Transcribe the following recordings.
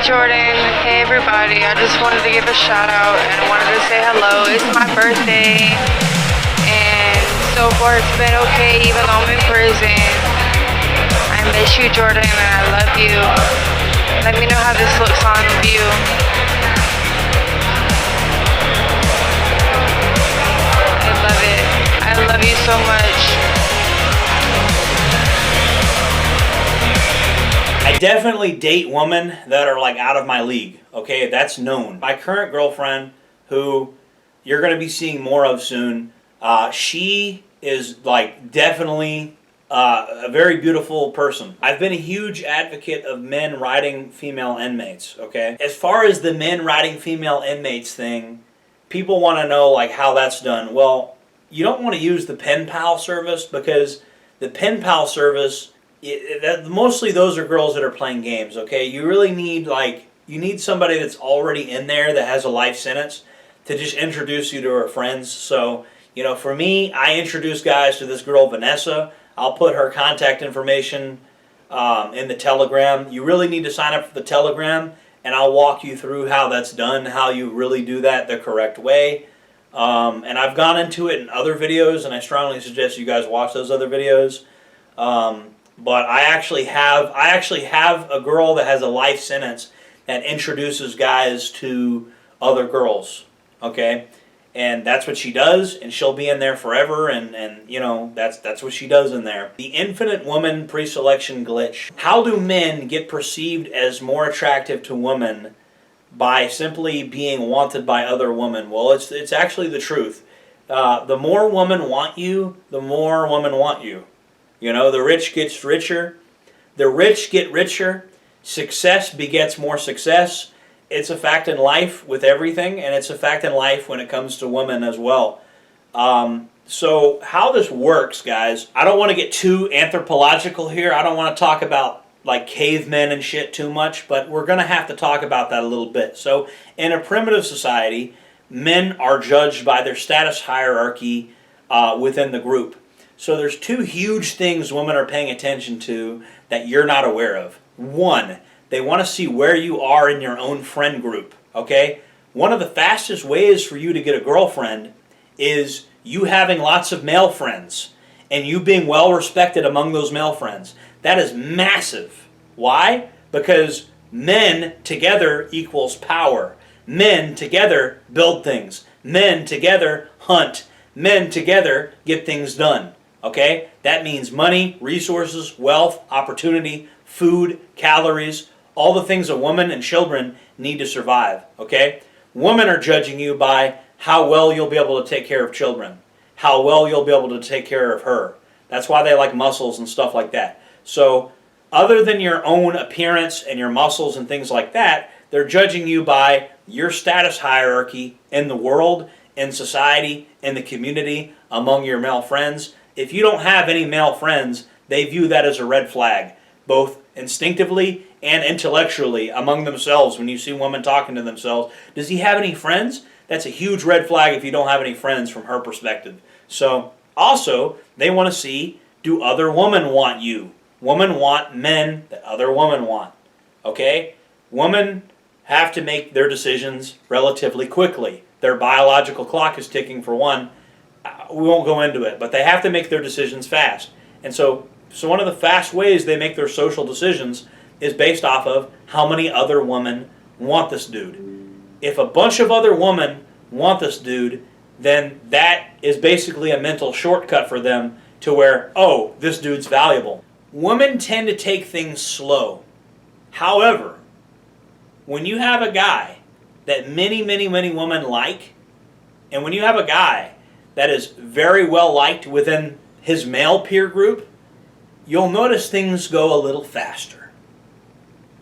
Jordan. Hey everybody, I just wanted to give a shout out and I wanted to say hello. It's my birthday and so far it's been okay even though I'm in prison. I miss you, Jordan, and I love you. Let me know how this looks on view. I love it. I love you so much. I definitely date women that are like out of my league, okay? That's known. My current girlfriend, who you're going to be seeing more of soon, she is like definitely a very beautiful person. I've been a huge advocate of men riding female inmates, okay? As far as the men riding female inmates thing, people want to know like how that's done. Well, you don't want to use the pen pal service because the pen pal service, mostly those are girls that are playing games, okay? You really need you need somebody that's already in there that has a life sentence to just introduce you to her friends. So, you know, for me, I introduce guys to this girl, Vanessa. I'll put her contact information in the Telegram. You really need to sign up for the Telegram, and I'll walk you through how that's done, how you really do that the correct way. And I've gone into it in other videos, and I strongly suggest you guys watch those other videos. But I actually have a girl that has a life sentence that introduces guys to other girls, okay? And that's what she does, and she'll be in there forever, and you know, that's what she does in there. The infinite woman preselection glitch. How do men get perceived as more attractive to women by simply being wanted by other women? Well, it's actually the truth. The more women want you, the more women want you. You know, the rich gets richer. The rich get richer. Success begets more success. It's a fact in life with everything, and it's a fact in life when it comes to women as well. So how this works, guys, I don't want to get too anthropological here. I don't want to talk about like cavemen and shit too much, but we're going to have to talk about that a little bit. So in a primitive society, men are judged by their status hierarchy within the group. So there's two huge things women are paying attention to that you're not aware of. One, they want to see where you are in your own friend group, okay? One of the fastest ways for you to get a girlfriend is you having lots of male friends and you being well respected among those male friends. That is massive. Why? Because men together equals power. Men together build things. Men together hunt. Men together get things done. Okay? That means money, resources, wealth, opportunity, food, calories, all the things a woman and children need to survive. Okay? Women are judging you by how well you'll be able to take care of children, how well you'll be able to take care of her. That's why they like muscles and stuff like that. So, other than your own appearance and your muscles and things like that, they're judging you by your status hierarchy in the world, in society, in the community, among your male friends. If you don't have any male friends, they view that as a red flag, both instinctively and intellectually among themselves. When you see women talking to themselves, does he have any friends? That's a huge red flag if you don't have any friends from her perspective. So, also, they want to see, do other women want you? Women want men that other women want. Okay? Women have to make their decisions relatively quickly. Their biological clock is ticking for one. We won't go into it, but they have to make their decisions fast. And so one of the fast ways they make their social decisions is based off of how many other women want this dude. If a bunch of other women want this dude, then that is basically a mental shortcut for them to where, oh, this dude's valuable. Women tend to take things slow. However, when you have a guy that many women like, and when you have a guy that is very well liked within his male peer group, you'll notice things go a little faster.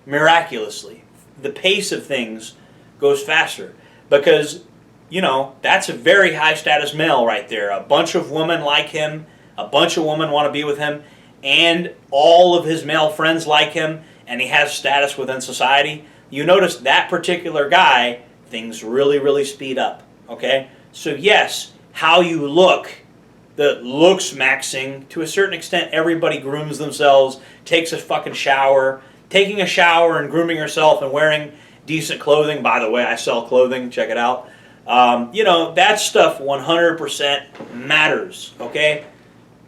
Miraculously. The pace of things goes faster. Because, you know, that's a very high status male right there. A bunch of women like him, a bunch of women want to be with him, and all of his male friends like him, and he has status within society. You notice that particular guy, things really speed up. Okay? So yes, how you look, the looks maxing, to a certain extent everybody grooms themselves, takes a fucking shower, taking a shower and grooming yourself and wearing decent clothing. By the way, I sell clothing. Check it out. You know, that stuff 100% matters, okay?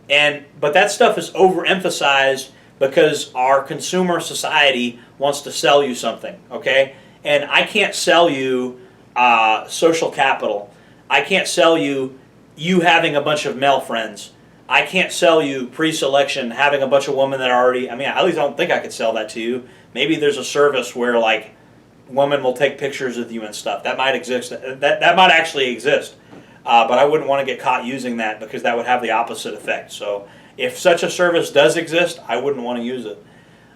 But that stuff is overemphasized because our consumer society wants to sell you something, okay? And I can't sell you social capital. I can't sell you having a bunch of male friends. I can't sell you preselection, having a bunch of women that are already, I mean, at least I don't think I could sell that to you. Maybe there's a service where, like, women will take pictures of you and stuff. That might exist. That might actually exist. But I wouldn't want to get caught using that because that would have the opposite effect. So if such a service does exist, I wouldn't want to use it.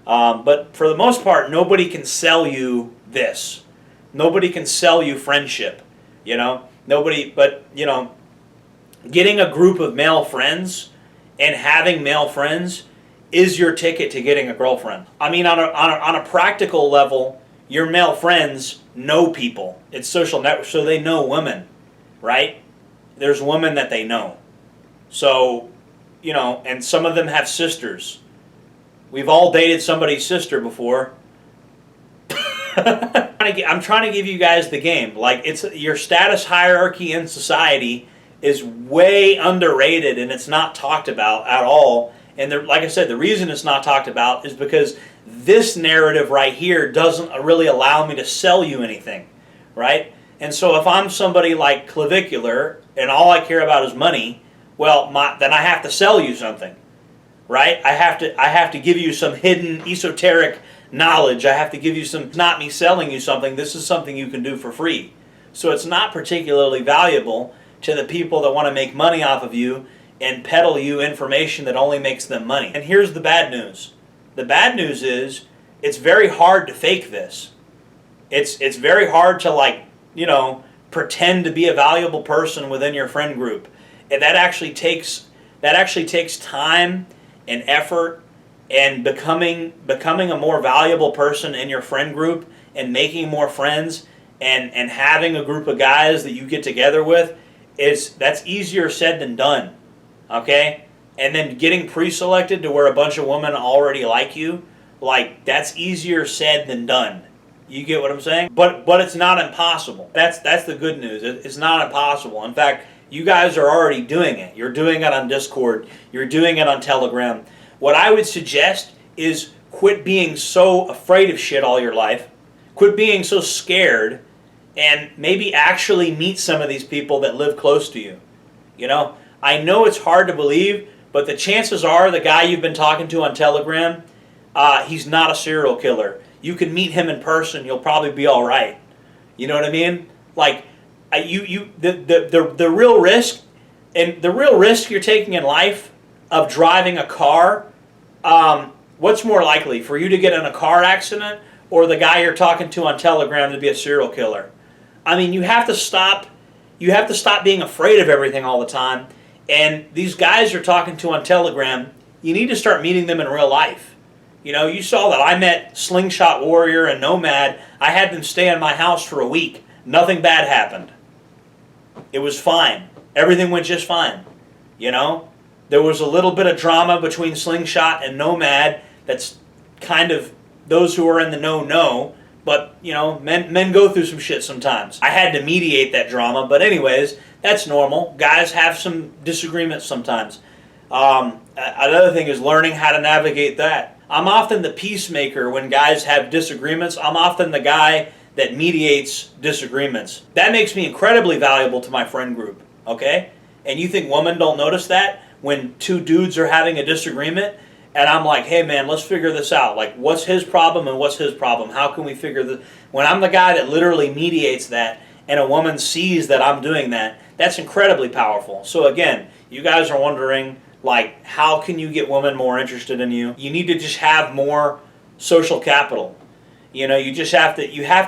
But for the most part, nobody can sell you this. Nobody can sell you friendship. You know? Nobody, but, you know, getting a group of male friends and having male friends is your ticket to getting a girlfriend. I mean, on a practical level, your male friends know people. It's social network, so they know women, right? There's women that they know. So, you know, and some of them have sisters. We've all dated somebody's sister before. I'm trying to give you guys the game. Like, it's your status hierarchy in society is way underrated, and it's not talked about at all. And like I said, the reason it's not talked about is because this narrative right here doesn't really allow me to sell you anything, right? And so if I'm somebody like Clavicular and all I care about is money, well, then I have to sell you something, right? I have to give you some hidden esoteric knowledge. I have to give you some, not me selling you something, this is something you can do for free. So it's not particularly valuable to the people that want to make money off of you and peddle you information that only makes them money. And here's the bad news. The bad news is it's very hard to fake this. It's very hard to, like, you know, pretend to be a valuable person within your friend group. And that actually takes time and effort and becoming a more valuable person in your friend group and making more friends and having a group of guys that you get together with that's easier said than done. Okay? And then getting pre-selected to where a bunch of women already like you, like, that's easier said than done. You get what I'm saying? But it's not impossible. That's the good news. It's not impossible. In fact, you guys are already doing it. You're doing it on Discord. You're doing it on Telegram. What I would suggest is quit being so afraid of shit all your life. Quit being so scared, and maybe actually meet some of these people that live close to you. You know, I know it's hard to believe, but the chances are the guy you've been talking to on Telegram, he's not a serial killer. You can meet him in person, you'll probably be all right. You know what I mean? Like, the real risk, and the real risk you're taking in life of driving a car, what's more likely, for you to get in a car accident or the guy you're talking to on Telegram to be a serial killer? I mean, you have to stop being afraid of everything all the time. And these guys you're talking to on Telegram, you need to start meeting them in real life. You know, you saw that I met Slingshot Warrior and Nomad. I had them stay in my house for a week. Nothing bad happened. It was fine. Everything went just fine. You know? There was a little bit of drama between Slingshot and Nomad. That's kind of, those who are in the know. But, you know, men go through some shit sometimes. I had to mediate that drama. But anyways, that's normal. Guys have some disagreements sometimes. Another thing is learning how to navigate that. I'm often the peacemaker when guys have disagreements. I'm often the guy that mediates disagreements. That makes me incredibly valuable to my friend group, okay? And you think women don't notice that when two dudes are having a disagreement? And I'm like, hey man, let's figure this out. Like, what's his problem and what's his problem? How can we figure this? When I'm the guy that literally mediates that and a woman sees that I'm doing that, that's incredibly powerful. So again, you guys are wondering, like, how can you get women more interested in you? You need to just have more social capital. You know, you have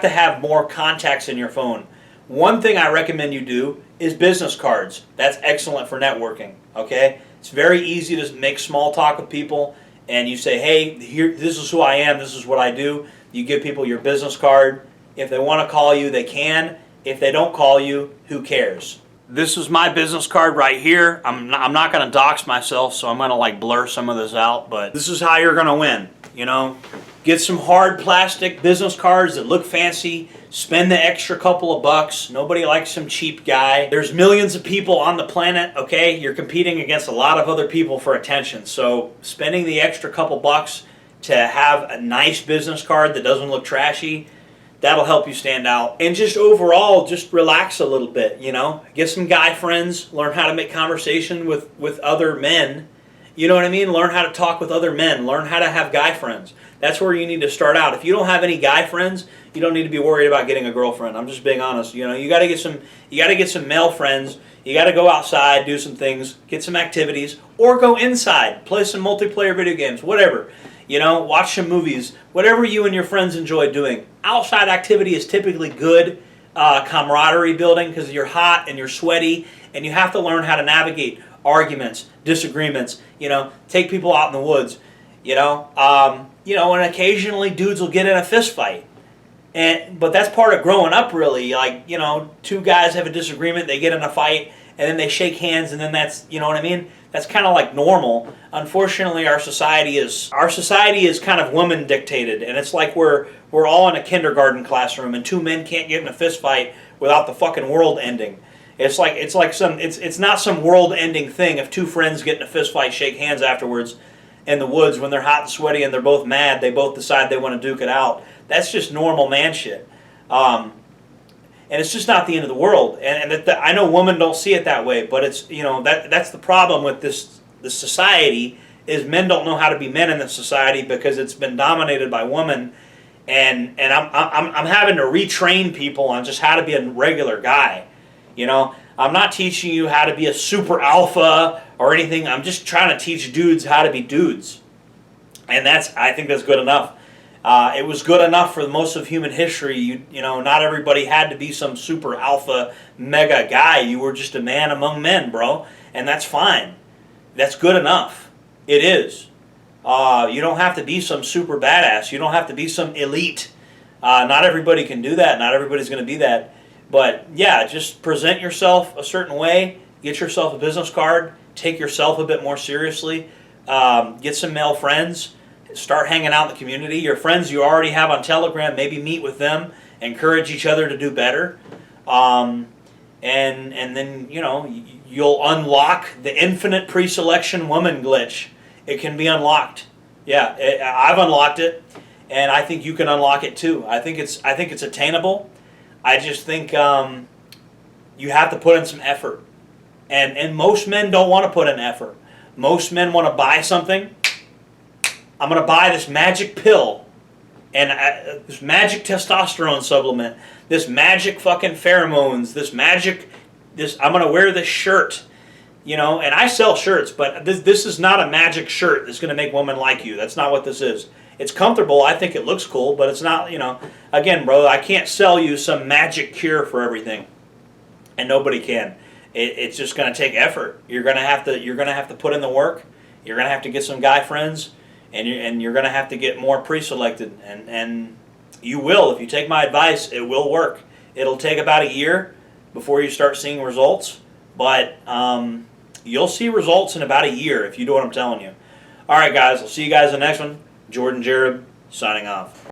to have more contacts in your phone. One thing I recommend you do is business cards. That's excellent for networking, okay? It's very easy to make small talk with people, and you say, hey, here, this is who I am, this is what I do. You give people your business card. If they want to call you, they can. If they don't call you, who cares? This is my business card right here. I'm not going to dox myself, so I'm going to, like, blur some of this out, but this is how you're going to win. You know, get some hard plastic business cards that look fancy. Spend the extra couple of bucks. Nobody likes some cheap guy. There's millions of people on the planet, okay? You're competing against a lot of other people for attention. So spending the extra couple bucks to have a nice business card that doesn't look trashy, that'll help you stand out. And just overall, just relax a little bit, you know? Get some guy friends. Learn how to make conversation with other men. You know what I mean? Learn how to talk with other men. Learn how to have guy friends. That's where you need to start out. If you don't have any guy friends, you don't need to be worried about getting a girlfriend. I'm just being honest. You know, you got to get some male friends. You got to go outside, do some things, get some activities, or go inside, play some multiplayer video games, whatever. You know, watch some movies, whatever you and your friends enjoy doing. Outside activity is typically good camaraderie building because you're hot and you're sweaty, and you have to learn how to navigate arguments, disagreements. You know, take people out in the woods. You know, and occasionally dudes will get in a fist fight. But that's part of growing up, really. Like, you know, two guys have a disagreement, they get in a fight, and then they shake hands, and then that's, you know what I mean? That's kind of like normal. Unfortunately, our society is kind of woman dictated, and it's like we're all in a kindergarten classroom, and two men can't get in a fist fight without the fucking world ending. It's not some world-ending thing if two friends get in a fist fight, shake hands afterwards in the woods when they're hot and sweaty and they're both mad. They both decide they want to duke it out. That's just normal man shit, and it's just not the end of the world. I know women don't see it that way, but it's, you know, that's the problem with this society is men don't know how to be men in this society because it's been dominated by women, and I'm having to retrain people on just how to be a regular guy. You know, I'm not teaching you how to be a super alpha or anything. I'm just trying to teach dudes how to be dudes. And I think that's good enough. It was good enough for most of human history. You know, not everybody had to be some super alpha mega guy. You were just a man among men, bro. And that's fine. That's good enough. It is. You don't have to be some super badass. You don't have to be some elite. Not everybody can do that. Not everybody's going to be that. But yeah, just present yourself a certain way, get yourself a business card, take yourself a bit more seriously, get some male friends, start hanging out in the community. Your friends you already have on Telegram, maybe meet with them, encourage each other to do better. And then, you know, you'll unlock the infinite preselection woman glitch. It can be unlocked. Yeah, I've unlocked it, and I think you can unlock it too. I think it's attainable. I just think you have to put in some effort. And most men don't want to put in effort. Most men want to buy something. I'm going to buy this magic pill and this magic testosterone supplement, this magic fucking pheromones, I'm going to wear this shirt. You know, and I sell shirts, but this is not a magic shirt that's going to make women like you. That's not what this is. It's comfortable. I think it looks cool, but it's not, you know. Again, bro, I can't sell you some magic cure for everything, and nobody can. It's just going to take effort. You're going to have to put in the work. You're going to have to get some guy friends, and you're going to have to get more pre-selected, and you will. If you take my advice, it will work. It'll take about a year before you start seeing results, but you'll see results in about a year if you do what I'm telling you. All right, guys. I'll see you guys in the next one. Jordan Jared, signing off.